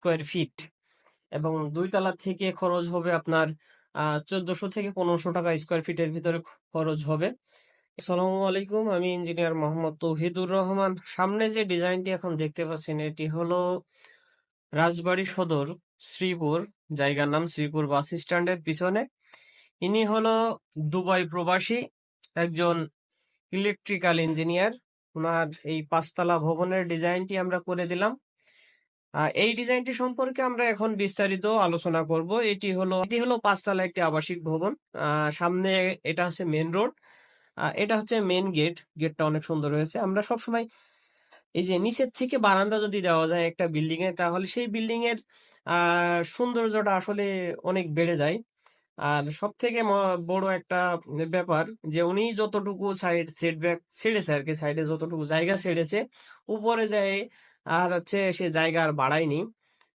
Square feet এবং 2 তলা থেকে খরচ হবে আপনার 1400 থেকে 1500 টাকা স্কোয়ার ফিটের ভিতরে খরচ হবে। আসসালামু আলাইকুম, আমি ইঞ্জিনিয়ার মোহাম্মদ তৌহিদুর রহমান। সামনে যে ডিজাইনটি এখন দেখতে পাচ্ছেন এটি হলো রাজবাড়ী সদর, শ্রীপুর। জায়গার নাম শ্রীপুর বাস স্ট্যান্ডের পিছনে। ইনি হলো দুবাই প্রবাসী একজন ইলেকট্রিক্যাল ইঞ্জিনিয়ার। ওনার এই 5 তলা ভবনের ডিজাইনটি আমরা করে দিলাম। এই ডিজাইনটি সম্পর্কে আমরা এখন বিস্তারিত আলোচনা করব। এটি হলো 5 তলা একটি আবাসিক ভবন। সামনে এটা হচ্ছে মেন রোড, এটা হচ্ছে মেন গেট। গেটটা অনেক সুন্দর হয়েছে। আমরা সবসময় এই যে নিচের থেকে বারান্দা যদি দেওয়া যায় একটা বিল্ডিং এ, তাহলে সেই বিল্ডিং এর সৌন্দর্যটা আসলে অনেক বেড়ে যায়। আর সব থেকে বড় একটা ব্যাপার যে উনি যতটুকু সাইড সেটব্যাক ছেড়েছে আর কি, সাইডে যতটুকু জায়গা ছেড়েছে, উপরে যায় আর হচ্ছে সে জায়গা আর বাড়ায়নি।